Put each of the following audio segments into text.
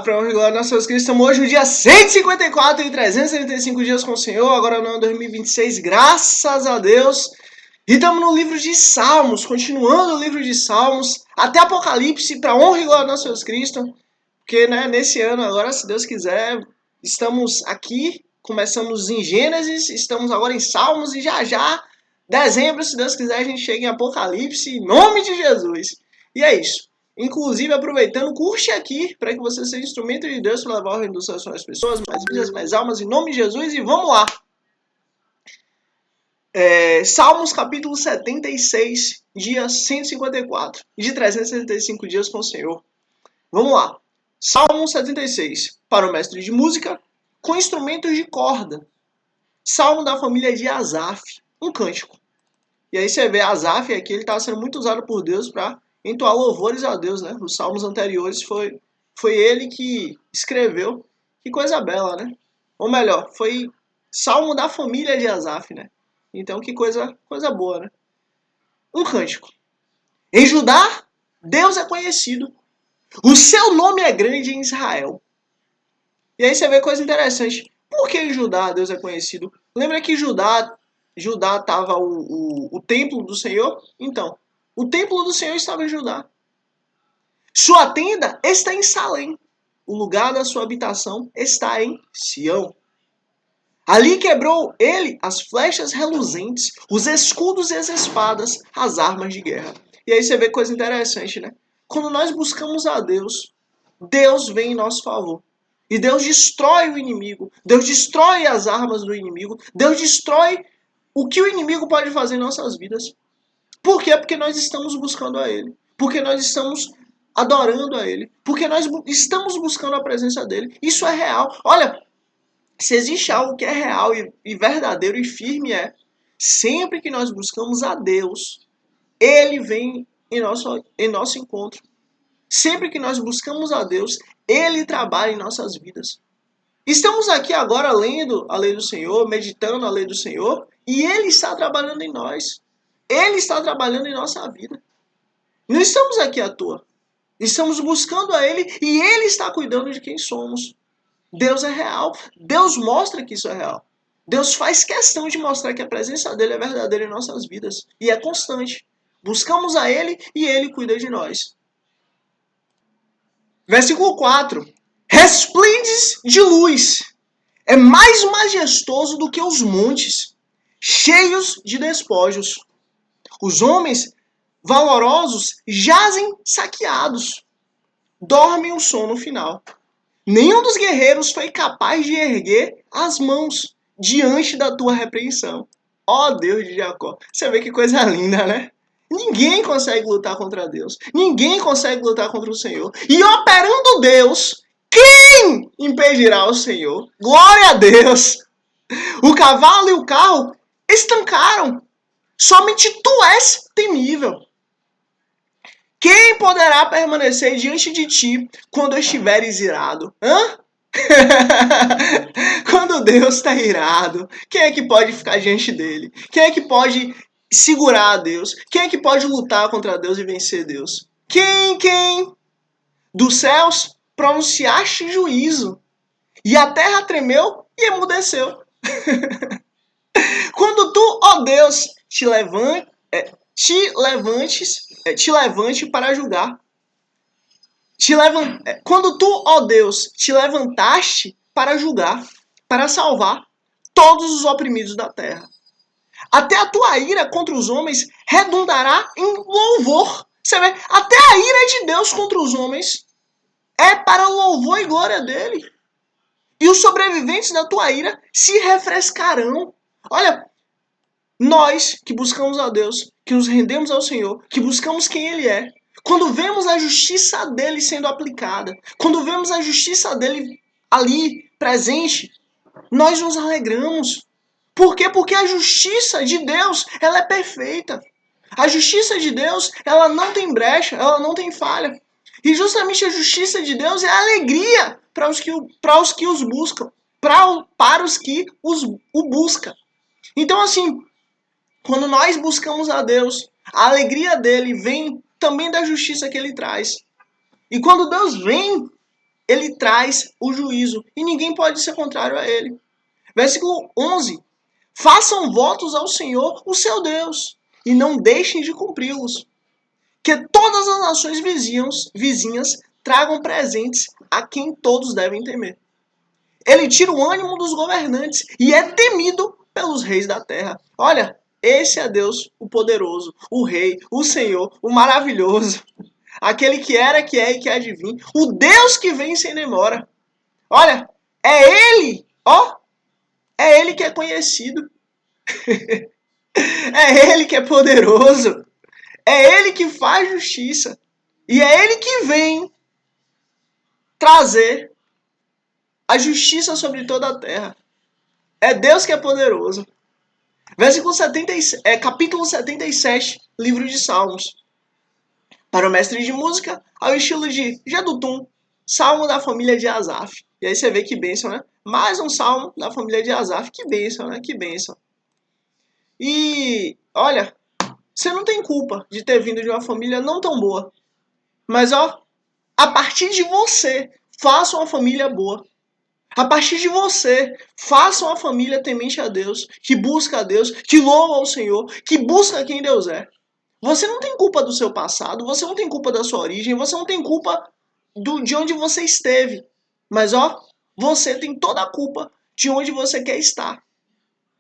para honra e glória nosso Deus Cristo. Estamos hoje no dia 154 e 375 dias com o Senhor, agora no ano 2026, graças a Deus. E estamos no livro de Salmos, continuando o livro de Salmos, até Apocalipse, para honra e glória nosso Deus Cristo. Porque nesse ano, agora, se Deus quiser, estamos aqui, começamos em Gênesis, estamos agora em Salmos e já, dezembro, se Deus quiser, a gente chega em Apocalipse, em nome de Jesus. E é isso. Inclusive, aproveitando, curte aqui para que você seja instrumento de Deus para levar o reino dos céus para as pessoas, mais vidas, mais almas, em nome de Jesus, e vamos lá. Salmos capítulo 76, dia 154, de 365 dias com o Senhor. Vamos lá. Salmo 76, para o mestre de música, com instrumentos de corda. Salmo da família de Asaf, um cântico. E aí você vê, Asaf aqui, ele estava sendo muito usado por Deus para entoar louvores a Deus, né? Os salmos anteriores foi ele que escreveu. Que coisa bela, né? Ou melhor, foi salmo da família de Asaf, né? Então que coisa boa, né? Um cântico. Em Judá, Deus é conhecido. O seu nome é grande em Israel. E aí você vê coisa interessante. Por que em Judá Deus é conhecido? Lembra que Judá estava o templo do Senhor? Então, o templo do Senhor estava em Judá. Sua tenda está em Salém. O lugar da sua habitação está em Sião. Ali quebrou ele as flechas reluzentes, os escudos e as espadas, as armas de guerra. E aí você vê coisa interessante, né? Quando nós buscamos a Deus, Deus vem em nosso favor. E Deus destrói o inimigo. Deus destrói as armas do inimigo. Deus destrói o que o inimigo pode fazer em nossas vidas. Por quê? Porque nós estamos buscando a Ele. Porque nós estamos adorando a Ele. Porque nós estamos buscando a presença dEle. Isso é real. Olha, se existe algo que é real e verdadeiro e firme sempre que nós buscamos a Deus, Ele vem em nosso encontro. Sempre que nós buscamos a Deus, Ele trabalha em nossas vidas. Estamos aqui agora lendo a lei do Senhor, meditando a lei do Senhor, e Ele está trabalhando em nós. Ele está trabalhando em nossa vida. Não estamos aqui à toa. Estamos buscando a Ele e Ele está cuidando de quem somos. Deus é real. Deus mostra que isso é real. Deus faz questão de mostrar que a presença dEle é verdadeira em nossas vidas. E é constante. Buscamos a Ele e Ele cuida de nós. Versículo 4. Resplendes de luz. É mais majestoso do que os montes, cheios de despojos. Os homens valorosos jazem saqueados. Dormem o sono final. Nenhum dos guerreiros foi capaz de erguer as mãos diante da tua repreensão. Ó Deus de Jacó. Você vê que coisa linda, né? Ninguém consegue lutar contra Deus. Ninguém consegue lutar contra o Senhor. E operando Deus, quem impedirá o Senhor? Glória a Deus! O cavalo e o carro estancaram. Somente tu és temível. Quem poderá permanecer diante de ti quando estiveres irado? Quando Deus está irado, quem é que pode ficar diante dele? Quem é que pode segurar a Deus? Quem é que pode lutar contra Deus e vencer Deus? Quem? Dos céus pronunciaste juízo, e a terra tremeu e emudeceu. Quando tu, ó Deus, te levante para julgar. Quando tu, ó Deus, te levantaste para julgar, para salvar todos os oprimidos da terra. Até a tua ira contra os homens redundará em louvor. Você vê, até a ira de Deus contra os homens é para louvor e glória dele. E os sobreviventes da tua ira se refrescarão. Olha, nós que buscamos a Deus, que nos rendemos ao Senhor, que buscamos quem Ele é, quando vemos a justiça dele sendo aplicada, quando vemos a justiça dele ali, presente, nós nos alegramos. Por quê? Porque a justiça de Deus, ela é perfeita. A justiça de Deus, ela não tem brecha, ela não tem falha. E justamente a justiça de Deus é a alegria para os que os buscam, para os que o buscam. Então, assim, quando nós buscamos a Deus, a alegria dele vem também da justiça que ele traz. E quando Deus vem, ele traz o juízo e ninguém pode ser contrário a ele. Versículo 11. Façam votos ao Senhor, o seu Deus, e não deixem de cumpri-los. Que todas as nações vizinhas tragam presentes a quem todos devem temer. Ele tira o ânimo dos governantes e é temido pelos reis da terra. Olha, esse é Deus, o poderoso, o rei, o Senhor, o maravilhoso. Aquele que era, que é e que há de vir. O Deus que vem sem demora. Olha, é Ele, ó. É Ele que é conhecido. É Ele que é poderoso. É Ele que faz justiça. E é Ele que vem trazer a justiça sobre toda a terra. É Deus que é poderoso. Versículo 76, capítulo 77, livro de Salmos. Para o mestre de música, ao estilo de Jedutum, salmo da família de Asaf. E aí você vê que bênção, né? Mais um salmo da família de Asaf. Que bênção, né? Que bênção. E, olha, você não tem culpa de ter vindo de uma família não tão boa. Mas, ó, a partir de você, faça uma família boa. A partir de você, faça uma família temente a Deus, que busca a Deus, que louva ao Senhor, que busca quem Deus é. Você não tem culpa do seu passado, você não tem culpa da sua origem, você não tem culpa de onde você esteve. Mas, ó, você tem toda a culpa de onde você quer estar.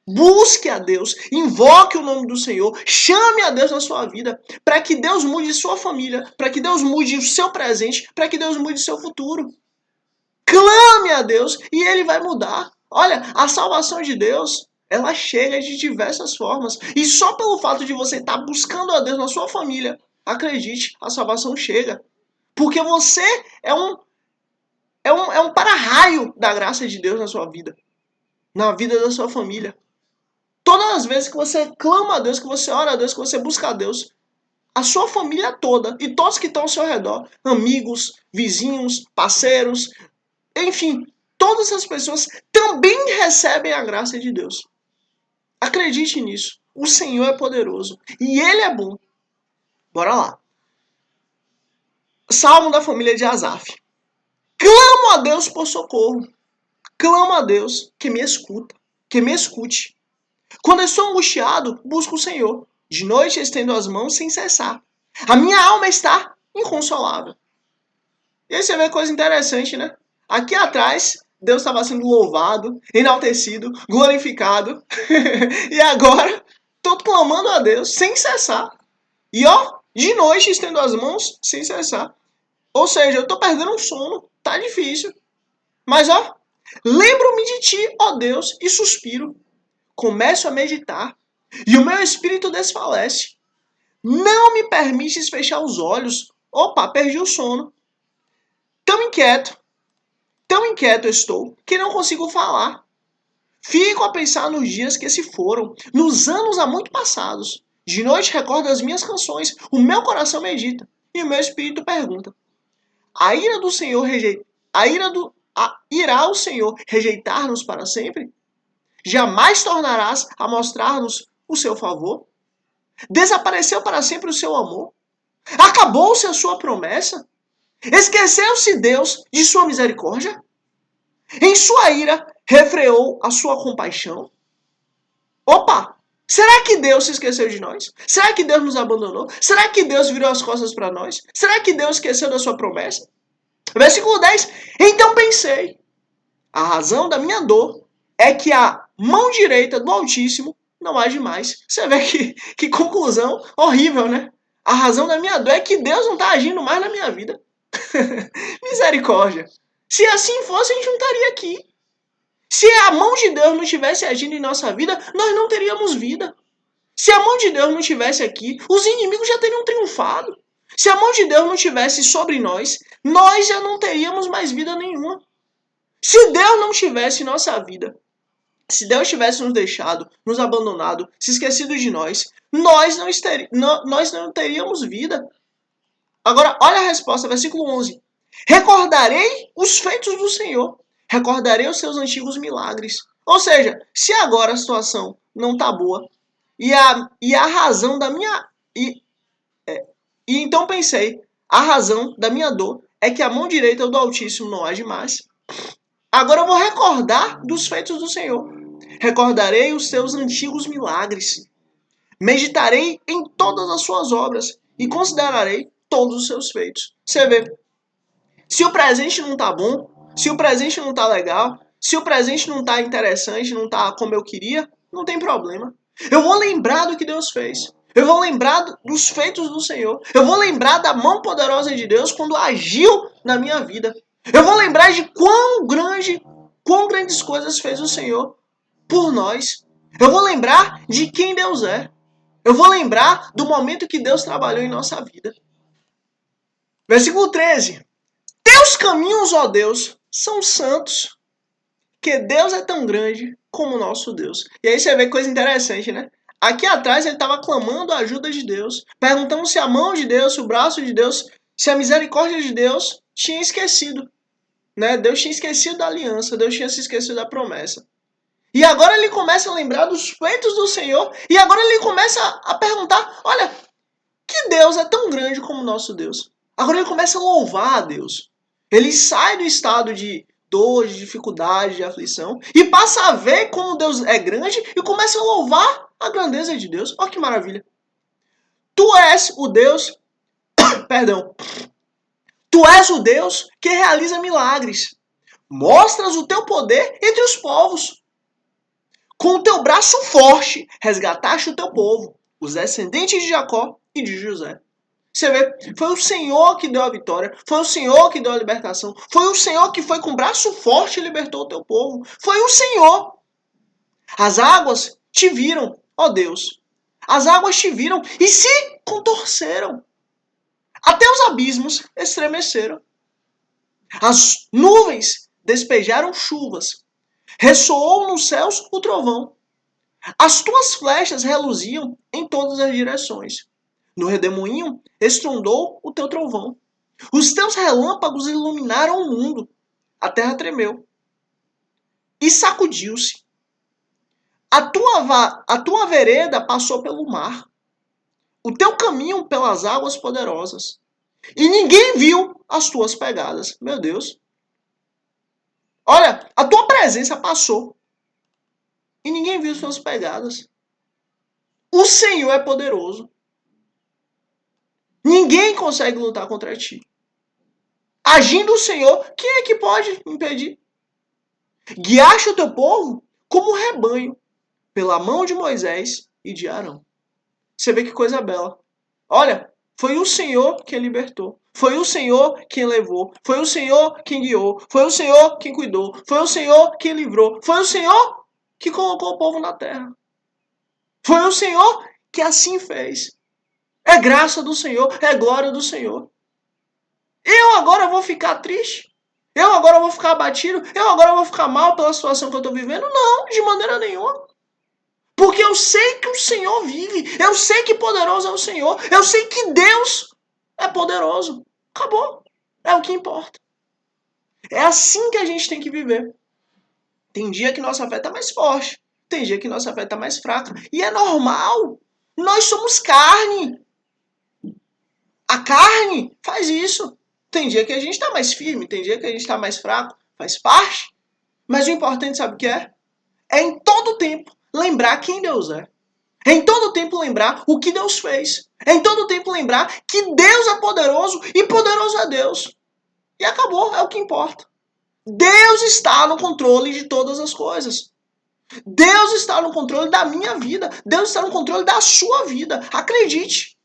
Busque a Deus, invoque o nome do Senhor, chame a Deus na sua vida, para que Deus mude sua família, para que Deus mude o seu presente, para que Deus mude o seu futuro. Clame a Deus e Ele vai mudar. Olha, a salvação de Deus, ela chega de diversas formas. E só pelo fato de você estar buscando a Deus na sua família, acredite, a salvação chega. Porque você é um para-raio da graça de Deus na sua vida. Na vida da sua família. Todas as vezes que você clama a Deus, que você ora a Deus, que você busca a Deus, a sua família toda e todos que estão ao seu redor, amigos, vizinhos, parceiros, enfim, todas as pessoas também recebem a graça de Deus. Acredite nisso. O Senhor é poderoso e Ele é bom. Bora lá. Salmo da família de Asaf. Clamo a Deus por socorro. Clamo a Deus que me escuta, que me escute. Quando eu estou angustiado, busco o Senhor. De noite estendo as mãos sem cessar. A minha alma está inconsolável. E aí você vê coisa interessante, né? Aqui atrás, Deus estava sendo louvado, enaltecido, glorificado. E agora, estou clamando a Deus sem cessar. E ó, de noite estendo as mãos sem cessar. Ou seja, eu estou perdendo um sono. Tá difícil. Mas ó, lembro-me de ti, ó Deus, e suspiro. Começo a meditar. E o meu espírito desfalece. Não me permites fechar os olhos. Opa, perdi o sono. Tão inquieto estou, que não consigo falar. Fico a pensar nos dias que se foram, nos anos há muito passados. De noite recordo as minhas canções, o meu coração medita, e o meu espírito pergunta. A ira do Senhor irá o Senhor rejeitar-nos para sempre? Jamais tornarás a mostrar-nos o seu favor? Desapareceu para sempre o seu amor? Acabou-se a sua promessa? Esqueceu-se Deus de sua misericórdia? Em sua ira, refreou a sua compaixão? Opa! Será que Deus se esqueceu de nós? Será que Deus nos abandonou? Será que Deus virou as costas para nós? Será que Deus esqueceu da sua promessa? Versículo 10. Então pensei, a razão da minha dor é que a mão direita do Altíssimo não age mais. Você vê que conclusão horrível, né? A razão da minha dor é que Deus não está agindo mais na minha vida. Misericórdia. Se assim fosse, a gente não estaria aqui. Se a mão de Deus não estivesse agindo em nossa vida, nós não teríamos vida. Se a mão de Deus não estivesse aqui, os inimigos já teriam triunfado. Se a mão de Deus não estivesse sobre nós, nós já não teríamos mais vida nenhuma. Se Deus não estivesse em nossa vida, se Deus tivesse nos deixado, nos abandonado, se esquecido de nós, nós não teríamos vida. Agora, olha a resposta, versículo 11. Recordarei os feitos do Senhor. Recordarei os seus antigos milagres. Ou seja, se agora a situação não está boa, e a razão da minha... E então pensei, a razão da minha dor é que a mão direita do Altíssimo não age mais. Agora eu vou recordar dos feitos do Senhor. Recordarei os seus antigos milagres. Meditarei em todas as suas obras e considerarei todos os seus feitos. Você vê, se o presente não tá bom, se o presente não tá legal, se o presente não tá interessante, não tá como eu queria, não tem problema. Eu vou lembrar do que Deus fez. Eu vou lembrar dos feitos do Senhor. Eu vou lembrar da mão poderosa de Deus quando agiu na minha vida. Eu vou lembrar de quão grandes coisas fez o Senhor por nós. Eu vou lembrar de quem Deus é. Eu vou lembrar do momento que Deus trabalhou em nossa vida. Versículo 13. Teus caminhos, ó Deus, são santos, que Deus é tão grande como o nosso Deus. E aí você vê coisa interessante, né? Aqui atrás ele estava clamando a ajuda de Deus, perguntando se a mão de Deus, se o braço de Deus, se a misericórdia de Deus tinha esquecido. Né? Deus tinha esquecido da aliança, Deus tinha se esquecido da promessa. E agora ele começa a lembrar dos feitos do Senhor, e agora ele começa a perguntar, olha, que Deus é tão grande como o nosso Deus? Agora ele começa a louvar a Deus. Ele sai do estado de dor, de dificuldade, de aflição, e passa a ver como Deus é grande e começa a louvar a grandeza de Deus. Olha que maravilha. Tu és o Deus, perdão, tu és o Deus que realiza milagres. Mostras o teu poder entre os povos. Com o teu braço forte, resgataste o teu povo, os descendentes de Jacó e de José. Você vê, foi o Senhor que deu a vitória, foi o Senhor que deu a libertação, foi o Senhor que foi com o braço forte e libertou o teu povo. Foi o Senhor. As águas te viram, ó Deus. As águas te viram e se contorceram. Até os abismos estremeceram. As nuvens despejaram chuvas. Ressoou nos céus o trovão. As tuas flechas reluziam em todas as direções. No redemoinho estrondou o teu trovão. Os teus relâmpagos iluminaram o mundo. A terra tremeu e sacudiu-se. A tua vereda passou pelo mar. O teu caminho pelas águas poderosas. E ninguém viu as tuas pegadas. Meu Deus. Olha, a tua presença passou. E ninguém viu as tuas pegadas. O Senhor é poderoso. Ninguém consegue lutar contra ti. Agindo o Senhor, quem é que pode impedir? Guiaste o teu povo como um rebanho, pela mão de Moisés e de Arão. Você vê que coisa bela. Olha, foi o Senhor quem libertou. Foi o Senhor quem levou. Foi o Senhor quem guiou. Foi o Senhor quem cuidou. Foi o Senhor quem livrou. Foi o Senhor que colocou o povo na terra. Foi o Senhor que assim fez. É graça do Senhor, é glória do Senhor. Eu agora vou ficar triste? Eu agora vou ficar abatido? Eu agora vou ficar mal pela situação que eu estou vivendo? Não, de maneira nenhuma. Porque eu sei que o Senhor vive. Eu sei que poderoso é o Senhor. Eu sei que Deus é poderoso. Acabou. É o que importa. É assim que a gente tem que viver. Tem dia que nossa fé está mais forte. Tem dia que nossa fé está mais fraca. E é normal. Nós somos carne. A carne faz isso. Tem dia que a gente está mais firme, tem dia que a gente está mais fraco. Faz parte. Mas o importante, sabe o que é? É em todo tempo lembrar quem Deus é. É em todo tempo lembrar o que Deus fez. É em todo tempo lembrar que Deus é poderoso e poderoso é Deus. E acabou, é o que importa. Deus está no controle de todas as coisas. Deus está no controle da minha vida. Deus está no controle da sua vida. Acredite.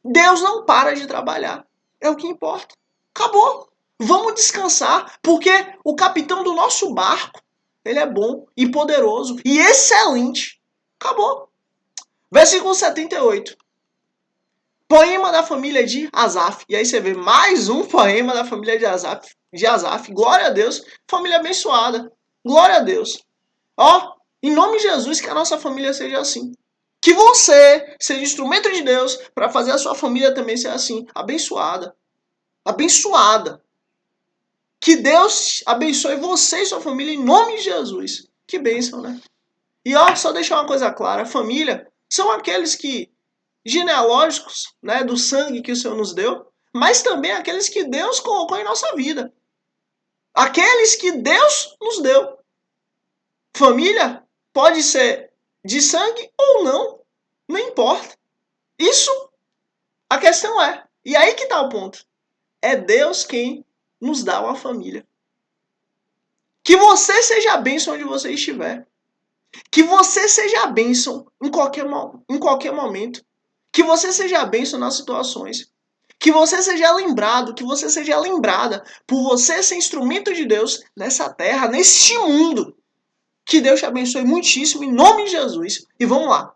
Deus não para de trabalhar. É o que importa. Acabou. Vamos descansar, porque o capitão do nosso barco, ele é bom e poderoso e excelente. Acabou. Versículo 78. Poema da família de Asaf. E aí você vê mais um poema da família de Asaf. Glória a Deus. Família abençoada. Glória a Deus. Ó, em nome de Jesus, que a nossa família seja assim. Que você seja instrumento de Deus para fazer a sua família também ser assim. Abençoada. Abençoada. Que Deus abençoe você e sua família em nome de Jesus. Que bênção, né? E ó, só deixar uma coisa clara. Família são aqueles que genealógicos, né, do sangue que o Senhor nos deu, mas também aqueles que Deus colocou em nossa vida. Aqueles que Deus nos deu. Família pode ser de sangue ou não. Não importa. Isso, a questão é. E aí que está o ponto. É Deus quem nos dá uma família. Que você seja a bênção onde você estiver. Que você seja a bênção em qualquer momento. Que você seja a bênção nas situações. Que você seja lembrado, que você seja lembrada por você ser instrumento de Deus nessa terra, neste mundo. Que Deus te abençoe muitíssimo em nome de Jesus. E vamos lá.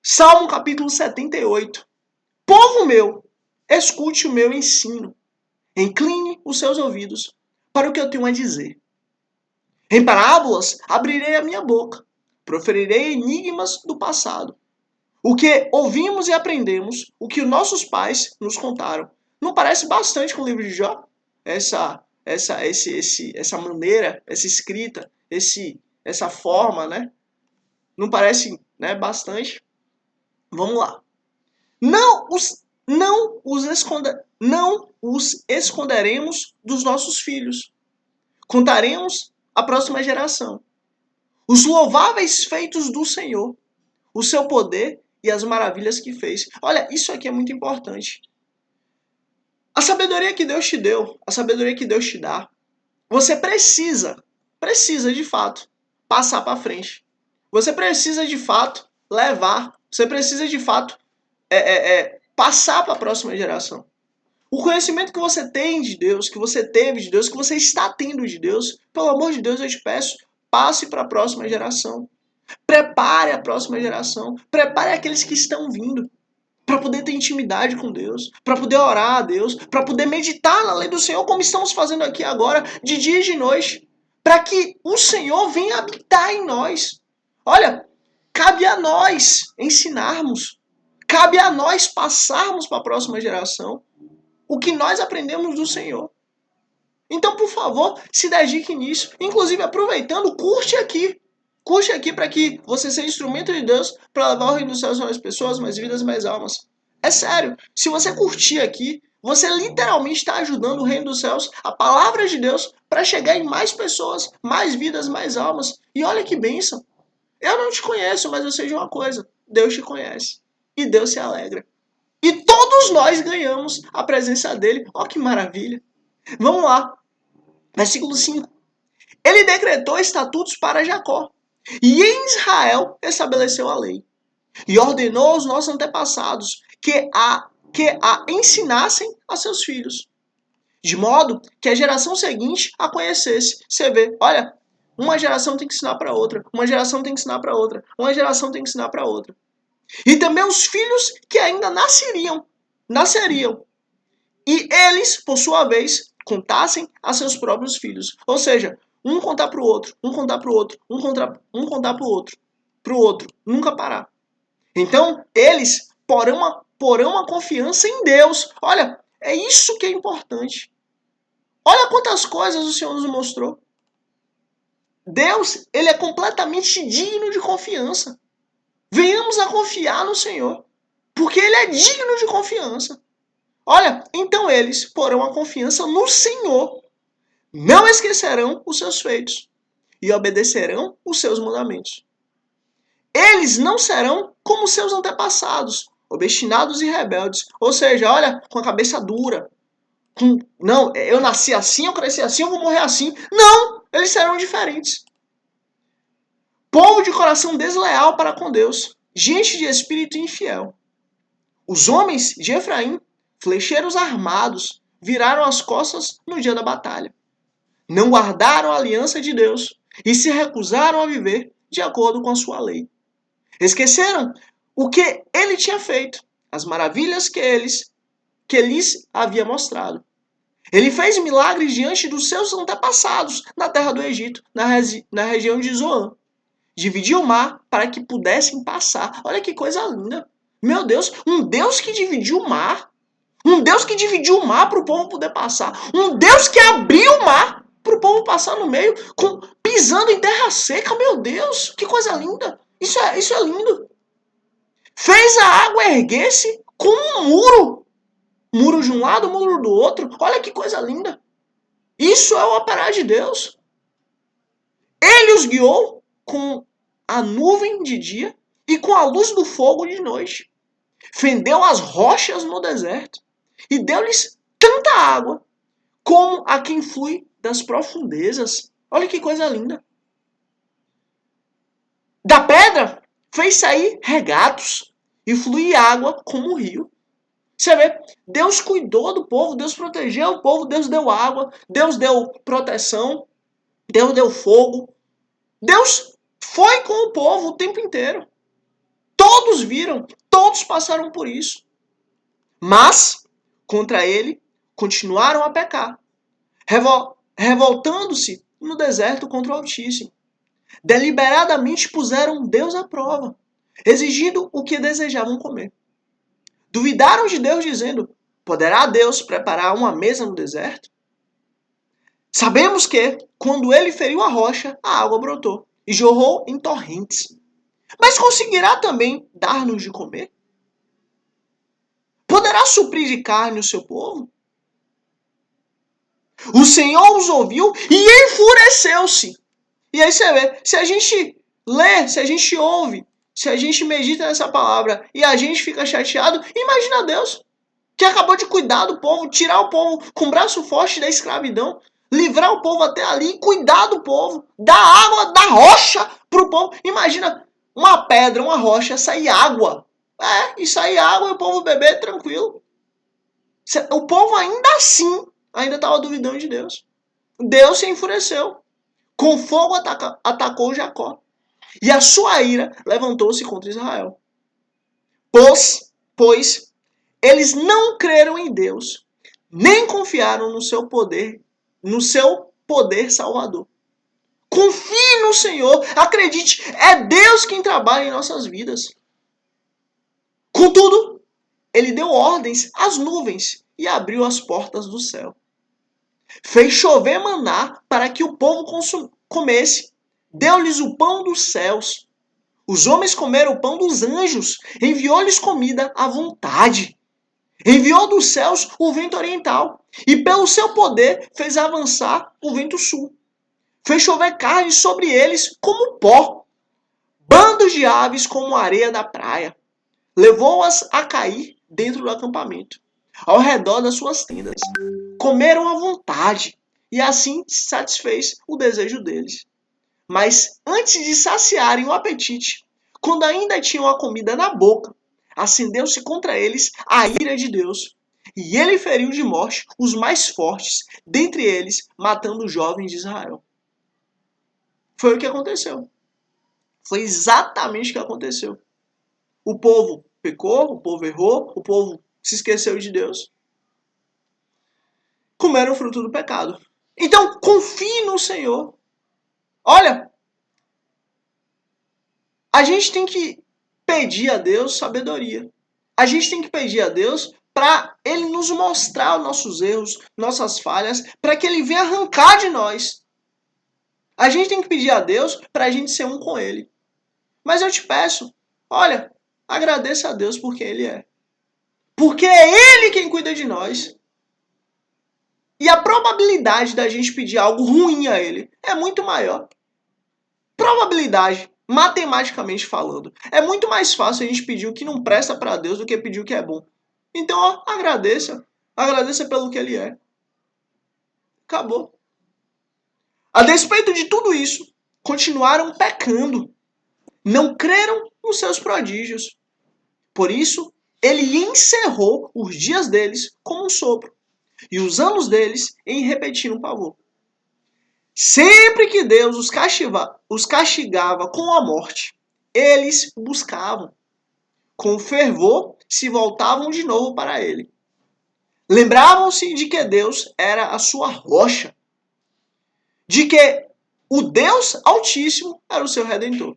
Salmo capítulo 78. Povo meu, escute o meu ensino. Incline os seus ouvidos para o que eu tenho a dizer. Em parábolas abrirei a minha boca. Proferirei enigmas do passado. O que ouvimos e aprendemos, o que nossos pais nos contaram. Não parece bastante com o livro de Jó? Essa maneira, essa escrita, essa forma, né? Não parece, né, bastante? Vamos lá. Não os esconderemos dos nossos filhos. Contaremos à próxima geração os louváveis feitos do Senhor, o seu poder e as maravilhas que fez. Olha, isso aqui é muito importante. A sabedoria que Deus te deu, a sabedoria que Deus te dá, você precisa de fato passar para frente. Você precisa de fato levar, você precisa de fato passar para a próxima geração. O conhecimento que você tem de Deus, que você teve de Deus, que você está tendo de Deus, pelo amor de Deus, eu te peço, passe para a próxima geração. Prepare a próxima geração. Prepare aqueles que estão vindo. Para poder ter intimidade com Deus. Para poder orar a Deus. Para poder meditar na lei do Senhor, como estamos fazendo aqui agora, de dia e de noite. Para que o Senhor venha habitar em nós. Olha, cabe a nós ensinarmos. Cabe a nós passarmos para a próxima geração o que nós aprendemos do Senhor. Então, por favor, se dedique nisso. Inclusive, aproveitando, curte aqui. Curte aqui para que você seja instrumento de Deus para levar o reino dos céus a mais pessoas, mais vidas, mais almas. É sério. Se você curtir aqui, você literalmente está ajudando o reino dos céus, a palavra de Deus, para chegar em mais pessoas, mais vidas, mais almas. E olha que bênção. Eu não te conheço, mas eu sei de uma coisa. Deus te conhece. E Deus se alegra. E todos nós ganhamos a presença dele. Ó que maravilha. Vamos lá. Versículo 5. Ele decretou estatutos para Jacó. E em Israel estabeleceu a lei. E ordenou aos nossos antepassados que a ensinassem a seus filhos. De modo que a geração seguinte a conhecesse. Você vê, olha, uma geração tem que ensinar para outra. Uma geração tem que ensinar para outra. Uma geração tem que ensinar para outra. E também os filhos que ainda nasceriam. E eles, por sua vez, contassem a seus próprios filhos. Ou seja, um contar para o outro, um contar para o outro, um contar para o outro, nunca parar. Então, eles porão uma confiança em Deus. Olha, é isso que é importante. Olha quantas coisas o Senhor nos mostrou. Deus, ele é completamente digno de confiança. Venhamos a confiar no Senhor, porque ele é digno de confiança. Olha, então eles porão a confiança no Senhor. Não esquecerão os seus feitos e obedecerão os seus mandamentos. Eles não serão como seus antepassados, obstinados e rebeldes. Ou seja, olha, com a cabeça dura. Não, eu nasci assim, eu cresci assim, eu vou morrer assim. Não, eles serão diferentes. Povo de coração desleal para com Deus, gente de espírito infiel. Os homens de Efraim, flecheiros armados, viraram as costas no dia da batalha. Não guardaram a aliança de Deus e se recusaram a viver de acordo com a sua lei. Esqueceram o que ele tinha feito, as maravilhas que lhes havia mostrado. Ele fez milagres diante dos seus antepassados na terra do Egito, na região de Zoan. Dividiu o mar para que pudessem passar. Olha que coisa linda. Meu Deus, um Deus que dividiu o mar. Um Deus que dividiu o mar para o povo poder passar. Um Deus que abriu o mar para o povo passar no meio, pisando em terra seca. Meu Deus, que coisa linda. Isso é lindo. Fez a água erguer-se como um muro. Muro de um lado, muro do outro. Olha que coisa linda. Isso é o operar de Deus. Ele os guiou com a nuvem de dia e com a luz do fogo de noite. Fendeu as rochas no deserto e deu-lhes tanta água como a quem flui das profundezas. Olha que coisa linda. Da pedra fez sair regatos e fluir água como um rio. Você vê, Deus cuidou do povo, Deus protegeu o povo, Deus deu água, Deus deu proteção, Deus deu fogo. Deus foi com o povo o tempo inteiro. Todos viram, todos passaram por isso. Mas, contra ele, continuaram a pecar, revoltando-se no deserto contra o Altíssimo. Deliberadamente puseram Deus à prova, exigindo o que desejavam comer. Duvidaram de Deus, dizendo: poderá Deus preparar uma mesa no deserto? Sabemos que, quando ele feriu a rocha, a água brotou e jorrou em torrentes. Mas conseguirá também dar-nos de comer? Poderá suprir de carne o seu povo? O Senhor os ouviu e enfureceu-se. E aí você vê, se a gente lê, se a gente ouve, se a gente medita nessa palavra e a gente fica chateado, imagina Deus, que acabou de cuidar do povo, tirar o povo com o braço forte da escravidão, livrar o povo até ali e cuidar do povo, dar água da rocha para o povo. Imagina uma pedra, uma rocha, sair água. E sair água e o povo beber tranquilo. O povo ainda assim, ainda estava duvidando de Deus. Deus se enfureceu. Com fogo atacou Jacó. E a sua ira levantou-se contra Israel. Pois eles não creram em Deus, nem confiaram no seu poder salvador. Confie no Senhor, acredite, é Deus quem trabalha em nossas vidas. Contudo, ele deu ordens às nuvens e abriu as portas do céu. Fez chover maná para que o povo comesse. Deu-lhes o pão dos céus. Os homens comeram o pão dos anjos. Enviou-lhes comida à vontade. Enviou dos céus o vento oriental. E pelo seu poder fez avançar o vento sul. Fez chover carne sobre eles como pó. Bandos de aves como a areia da praia. Levou-as a cair dentro do acampamento, ao redor das suas tendas. Comeram à vontade, e assim satisfez o desejo deles. Mas antes de saciarem o apetite, quando ainda tinham a comida na boca, acendeu-se contra eles a ira de Deus. E ele feriu de morte os mais fortes, dentre eles, matando os jovens de Israel. Foi o que aconteceu. Foi exatamente o que aconteceu. O povo pecou, o povo errou, o povo se esqueceu de Deus. Comeram o fruto do pecado. Então, confie no Senhor. Olha, a gente tem que pedir a Deus sabedoria. A gente tem que pedir a Deus para Ele nos mostrar os nossos erros, nossas falhas, para que Ele venha arrancar de nós. A gente tem que pedir a Deus para a gente ser um com Ele. Mas eu te peço, olha, agradeça a Deus por quem Ele é. Porque é Ele quem cuida de nós. E a probabilidade da gente pedir algo ruim a Ele é muito maior. Probabilidade, matematicamente falando. É muito mais fácil a gente pedir o que não presta para Deus do que pedir o que é bom. Então, ó, agradeça. Agradeça pelo que Ele é. Acabou. A despeito de tudo isso, continuaram pecando. Não creram nos seus prodígios. Por isso, Ele lhe encerrou os dias deles como um sopro, e os anos deles em repetindo pavor. Sempre que Deus os castigava com a morte, eles buscavam. Com fervor, se voltavam de novo para Ele. Lembravam-se de que Deus era a sua rocha, de que o Deus Altíssimo era o seu Redentor.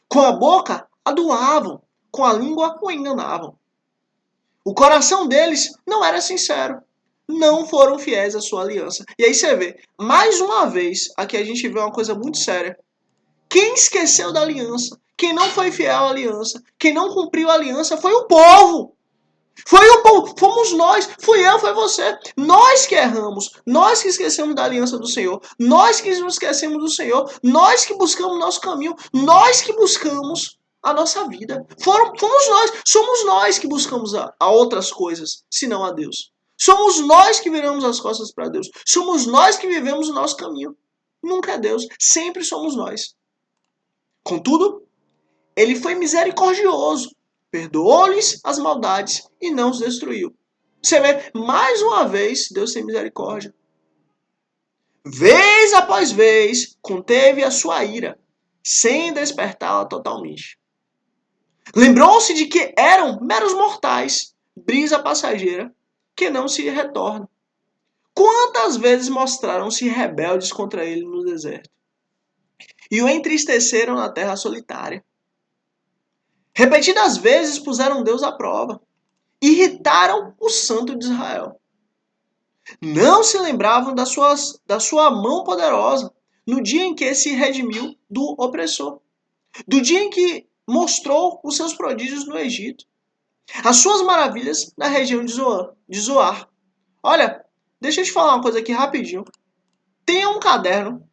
Com a boca, aduavam, com a língua o enganavam. O coração deles não era sincero. Não foram fiéis à sua aliança. E aí você vê, mais uma vez, aqui a gente vê uma coisa muito séria. Quem esqueceu da aliança, quem não foi fiel à aliança, quem não cumpriu a aliança foi o povo. Foi o povo, fomos nós, fui eu, foi você. Nós que erramos, nós que esquecemos da aliança do Senhor, nós que nos esquecemos do Senhor, nós que buscamos nosso caminho, nós que buscamos a nossa vida. Fomos nós, somos nós que buscamos a outras coisas, senão a Deus. Somos nós que viramos as costas para Deus. Somos nós que vivemos o nosso caminho. Nunca é Deus, sempre somos nós. Contudo, ele foi misericordioso, perdoou-lhes as maldades e não os destruiu. Você vê, mais uma vez, Deus tem misericórdia. Vez após vez, conteve a sua ira, sem despertá-la totalmente. Lembrou-se de que eram meros mortais, brisa passageira, que não se retorna. Quantas vezes mostraram-se rebeldes contra ele no deserto? E o entristeceram na terra solitária. Repetidas vezes puseram Deus à prova. Irritaram o Santo de Israel. Não se lembravam da sua mão poderosa no dia em que se redimiu do opressor. Do dia em que mostrou os seus prodígios no Egito. As suas maravilhas na região de Zoar. Olha, deixa eu te falar uma coisa aqui rapidinho. Tenha um caderno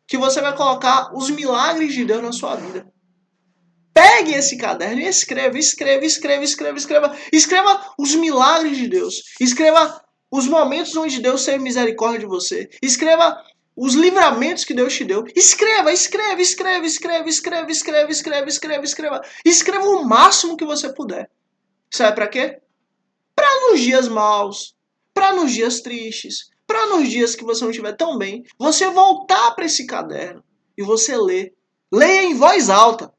que você vai colocar os milagres de Deus na sua vida. Pegue esse caderno e escreva os milagres de Deus. Escreva os momentos onde Deus teve misericórdia de você. Escreva os livramentos que Deus te deu. Escreva o máximo que você puder. Sabe para quê? Para nos dias maus, para nos dias tristes, para nos dias que você não estiver tão bem, você voltar para esse caderno e você ler. Leia em voz alta.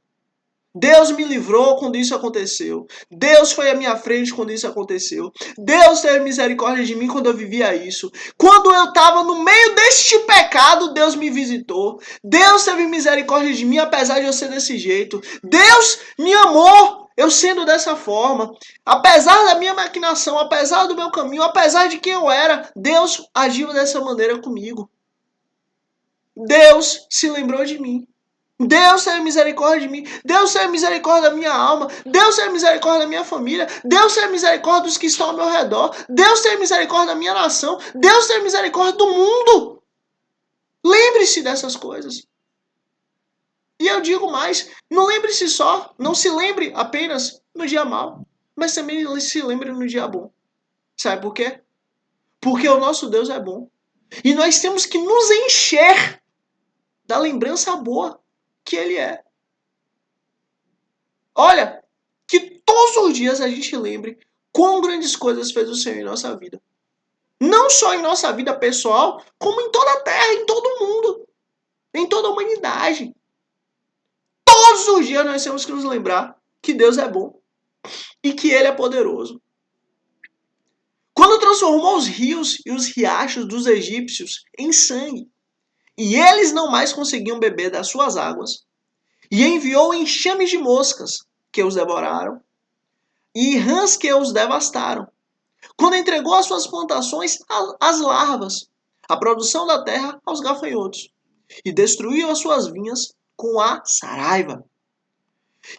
Deus me livrou quando isso aconteceu. Deus foi à minha frente quando isso aconteceu. Deus teve misericórdia de mim quando eu vivia isso. Quando eu estava no meio deste pecado, Deus me visitou. Deus teve misericórdia de mim apesar de eu ser desse jeito. Deus me amou eu sendo dessa forma. Apesar da minha maquinação, apesar do meu caminho, apesar de quem eu era, Deus agiu dessa maneira comigo. Deus se lembrou de mim. Deus teve misericórdia de mim. Deus teve misericórdia da minha alma. Deus teve misericórdia da minha família. Deus teve misericórdia dos que estão ao meu redor. Deus teve misericórdia da minha nação. Deus teve misericórdia do mundo. Lembre-se dessas coisas. E eu digo mais, não lembre-se só, não se lembre apenas no dia mau, mas também se lembre no dia bom. Sabe por quê? Porque o nosso Deus é bom. E nós temos que nos encher da lembrança boa que Ele é. Olha, que todos os dias a gente lembre quão grandes coisas fez o Senhor em nossa vida. Não só em nossa vida pessoal, como em toda a terra, em todo o mundo, em toda a humanidade. Todos os dias nós temos que nos lembrar que Deus é bom e que Ele é poderoso. Quando transformou os rios e os riachos dos egípcios em sangue, e eles não mais conseguiam beber das suas águas, e enviou enxames de moscas que os devoraram, e rãs que os devastaram. Quando entregou as suas plantações às larvas, a produção da terra aos gafanhotos, e destruiu as suas vinhas com a saraiva,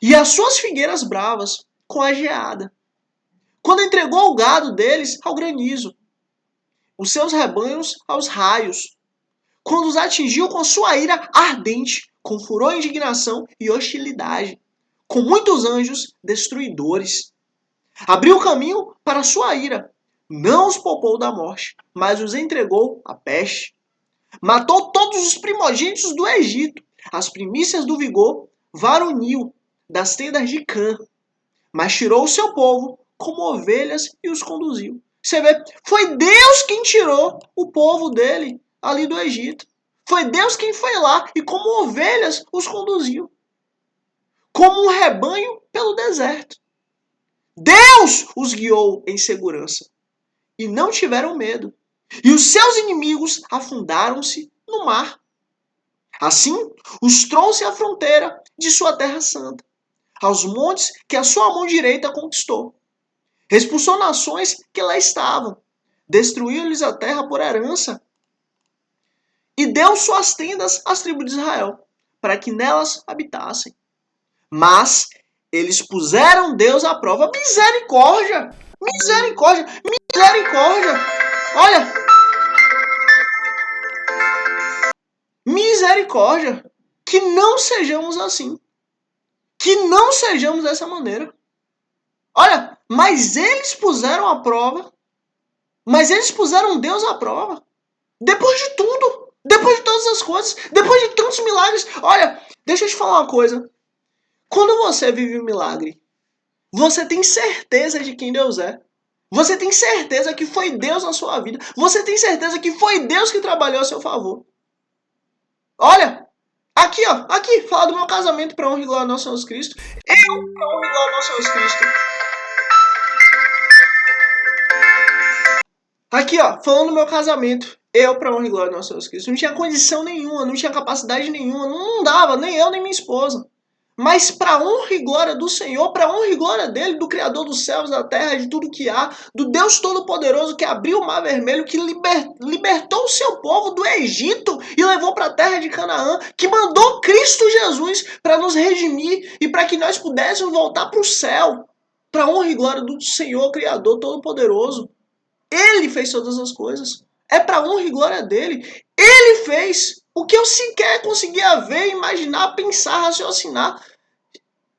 e as suas figueiras bravas com a geada. Quando entregou o gado deles ao granizo, os seus rebanhos aos raios, quando os atingiu com sua ira ardente, com furor, indignação e hostilidade, com muitos anjos destruidores. Abriu caminho para sua ira, não os poupou da morte, mas os entregou à peste. Matou todos os primogênitos do Egito, as primícias do vigor varonil das tendas de Cã, mas tirou o seu povo como ovelhas e os conduziu. Você vê, foi Deus quem tirou o povo dele ali do Egito. Foi Deus quem foi lá e como ovelhas os conduziu. Como um rebanho pelo deserto. Deus os guiou em segurança. E não tiveram medo. E os seus inimigos afundaram-se no mar. Assim, os trouxe à fronteira de sua terra santa, aos montes que a sua mão direita conquistou. Expulsou nações que lá estavam. Destruiu-lhes a terra por herança. E deu suas tendas às tribos de Israel, para que nelas habitassem. Mas Eles puseram Deus à prova. Misericórdia! Misericórdia! Misericórdia! Olha, misericórdia! Que não sejamos assim. Que não sejamos dessa maneira. Olha, mas eles puseram a prova. Mas eles puseram Deus à prova. Depois de tudo. Depois de todas as coisas. Depois de tantos milagres. Olha, deixa eu te falar uma coisa. Quando você vive um milagre, você tem certeza de quem Deus é. Você tem certeza que foi Deus na sua vida. Você tem certeza que foi Deus que trabalhou a seu favor. Olha, aqui ó, aqui, fala do meu casamento para honra e glória ao nosso Jesus Cristo. Eu, para honra e glória ao nosso Jesus Cristo. Aqui ó, falando do meu casamento. Eu, para honra e glória ao nosso Jesus Cristo. Não tinha condição nenhuma, não tinha capacidade nenhuma. Não dava, nem eu, nem minha esposa. Mas para honra e glória do Senhor, para honra e glória dele, do Criador dos céus, da terra, de tudo que há, do Deus Todo-Poderoso que abriu o Mar Vermelho, que libertou o seu povo do Egito e levou para a terra de Canaã, que mandou Cristo Jesus para nos redimir e para que nós pudéssemos voltar para o céu, para honra e glória do Senhor, Criador Todo-Poderoso. Ele fez todas as coisas. É para honra e glória dele. Ele fez o que eu sequer conseguia ver, imaginar, pensar, raciocinar.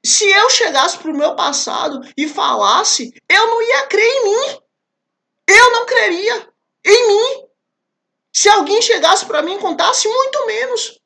Se eu chegasse para o meu passado e falasse, eu não ia crer em mim. Eu não creria em mim. Se alguém chegasse para mim e contasse, muito menos.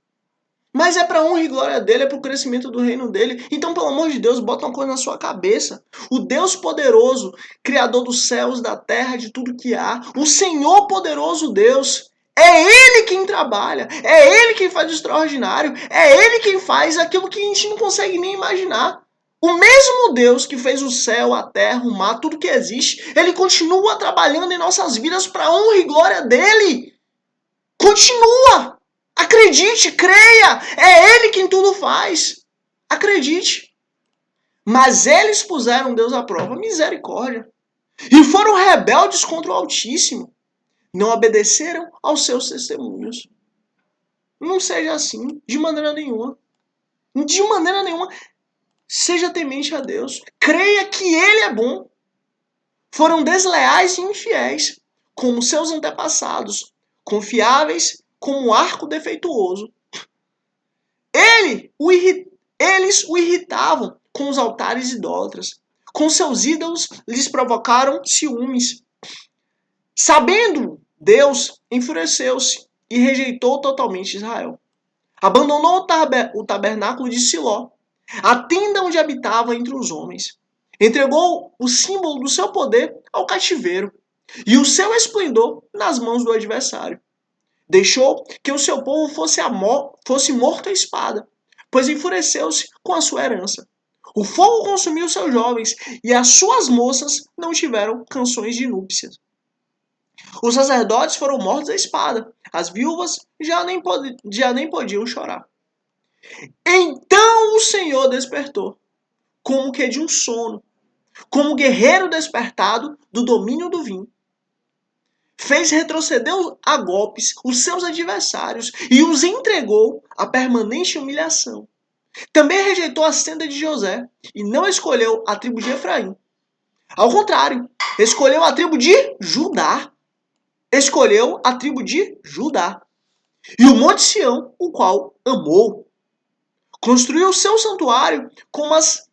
Mas é para honra e glória dele, é para o crescimento do reino dele. Então, pelo amor de Deus, bota uma coisa na sua cabeça. O Deus poderoso, Criador dos céus, da terra, de tudo que há, o Senhor poderoso Deus, é Ele quem trabalha, é Ele quem faz o extraordinário, é Ele quem faz aquilo que a gente não consegue nem imaginar. O mesmo Deus que fez o céu, a terra, o mar, tudo que existe, Ele continua trabalhando em nossas vidas para honra e glória dele. Continua! Acredite, creia! É Ele quem tudo faz. Acredite. Mas eles puseram Deus à prova. Misericórdia. E foram rebeldes contra o Altíssimo. Não obedeceram aos seus testemunhos. Não seja assim, de maneira nenhuma. De maneira nenhuma. Seja temente a Deus. Creia que Ele é bom. Foram desleais e infiéis, como seus antepassados, confiáveis como um arco defeituoso. Eles o irritavam com os altares idólatras. Com seus ídolos lhes provocaram ciúmes. Sabendo, Deus enfureceu-se e rejeitou totalmente Israel. Abandonou o tabernáculo de Siló, a tenda onde habitava entre os homens. Entregou o símbolo do seu poder ao cativeiro e o seu esplendor nas mãos do adversário. Deixou que o seu povo fosse morto à espada, pois enfureceu-se com a sua herança. O fogo consumiu seus jovens e as suas moças não tiveram canções de núpcias. Os sacerdotes foram mortos à espada, as viúvas já nem podiam chorar. Então o Senhor despertou, como que de um sono, como guerreiro despertado do domínio do vinho. Fez retroceder a golpes os seus adversários e os entregou à permanente humilhação. Também rejeitou a senda de José e não escolheu a tribo de Efraim. Ao contrário, escolheu a tribo de Judá. Escolheu a tribo de Judá. E o Monte Sião, o qual amou. Construiu o seu santuário como as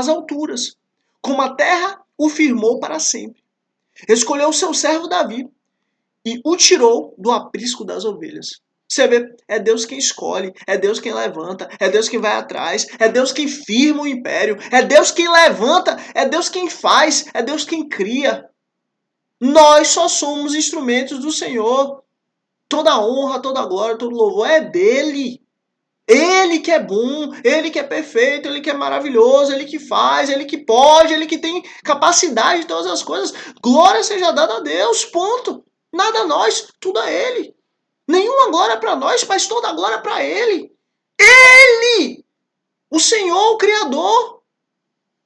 alturas, como a terra o firmou para sempre. Escolheu o seu servo Davi e o tirou do aprisco das ovelhas. Você vê, é Deus quem escolhe, é Deus quem levanta, é Deus quem vai atrás, é Deus quem firma o império, é Deus quem levanta, é Deus quem faz, é Deus quem cria. Nós só somos instrumentos do Senhor. Toda honra, toda glória, todo louvor é dele. Ele que é bom, ele que é perfeito, ele que é maravilhoso, ele que faz, ele que pode, ele que tem capacidade de todas as coisas. Glória seja dada a Deus, ponto. Nada a nós, tudo a ele. Nenhuma glória para nós, mas toda a glória para ele. Ele! O Senhor, o Criador.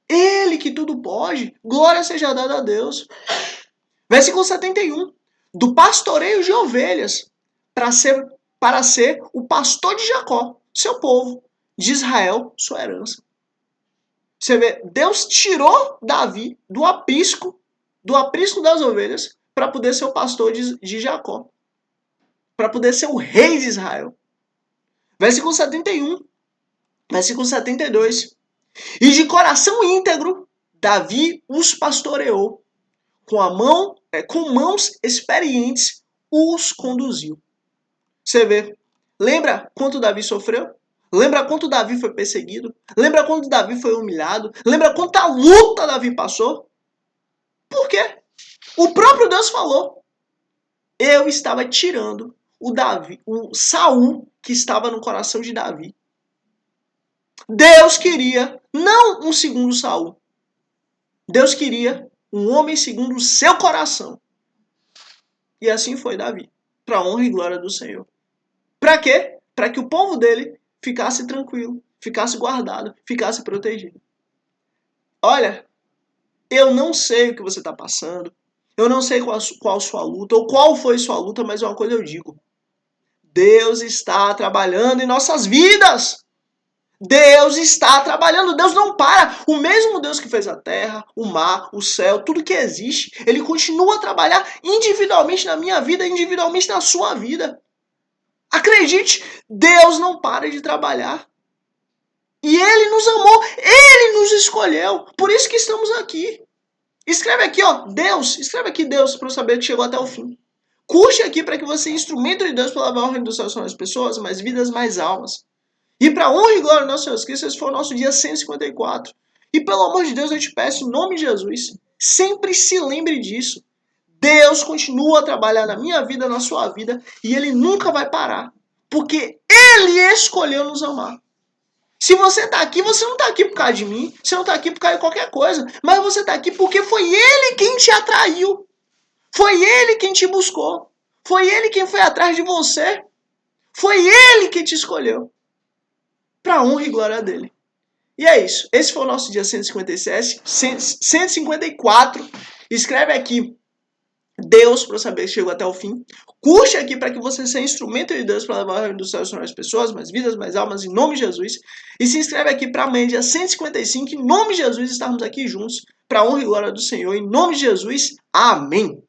Ele que tudo pode. Glória seja dada a Deus. Versículo 71. Do pastoreio de ovelhas para ser o pastor de Jacó, seu povo, de Israel, sua herança. Você vê, Deus tirou Davi do aprisco das ovelhas, para poder ser o pastor de Jacó. Para poder ser o rei de Israel. Versículo 71. Versículo 72. E de coração íntegro, Davi os pastoreou. Com mãos experientes, os conduziu. Você vê. Lembra quanto Davi sofreu? Lembra quanto Davi foi perseguido? Lembra quanto Davi foi humilhado? Lembra quanta luta Davi passou? Por quê? O próprio Deus falou. Eu estava tirando o Saul que estava no coração de Davi. Deus queria não um segundo Saul. Deus queria um homem segundo o seu coração. E assim foi Davi, para a honra e glória do Senhor. Para quê? Para que o povo dele ficasse tranquilo, ficasse guardado, ficasse protegido. Olha, eu não sei o que você está passando, eu não sei qual sua luta, ou qual foi sua luta, mas uma coisa eu digo. Deus está trabalhando em nossas vidas. Deus está trabalhando, Deus não para. O mesmo Deus que fez a terra, o mar, o céu, tudo que existe, Ele continua a trabalhar individualmente na minha vida, individualmente na sua vida. Acredite, Deus não para de trabalhar. E Ele nos amou, Ele nos escolheu. Por isso que estamos aqui. Escreve aqui, ó, Deus. Escreve aqui Deus para eu saber que chegou até o fim. Curte aqui para que você seja instrumento de Deus para levar a honra do céu às pessoas, mais vidas, mais almas. E para a honra e glória do nosso Senhor Cristo, esse foi o nosso dia 154. E pelo amor de Deus, eu te peço, em nome de Jesus, sempre se lembre disso. Deus continua a trabalhar na minha vida, na sua vida, e Ele nunca vai parar. Porque Ele escolheu nos amar. Se você está aqui, você não está aqui por causa de mim, você não está aqui por causa de qualquer coisa, mas você está aqui porque foi Ele quem te atraiu. Foi Ele quem te buscou. Foi Ele quem foi atrás de você. Foi Ele que te escolheu. Para a honra e glória dele. E é isso. Esse foi o nosso dia 157, 154. Escreve aqui Deus para saber que chegou até o fim. Curte aqui para que você seja instrumento de Deus para levar o reino do céu sobre as pessoas, mais vidas, mais almas, em nome de Jesus. E se inscreve aqui para amanhã, dia 155, em nome de Jesus, estarmos aqui juntos, para a honra e glória do Senhor, em nome de Jesus. Amém.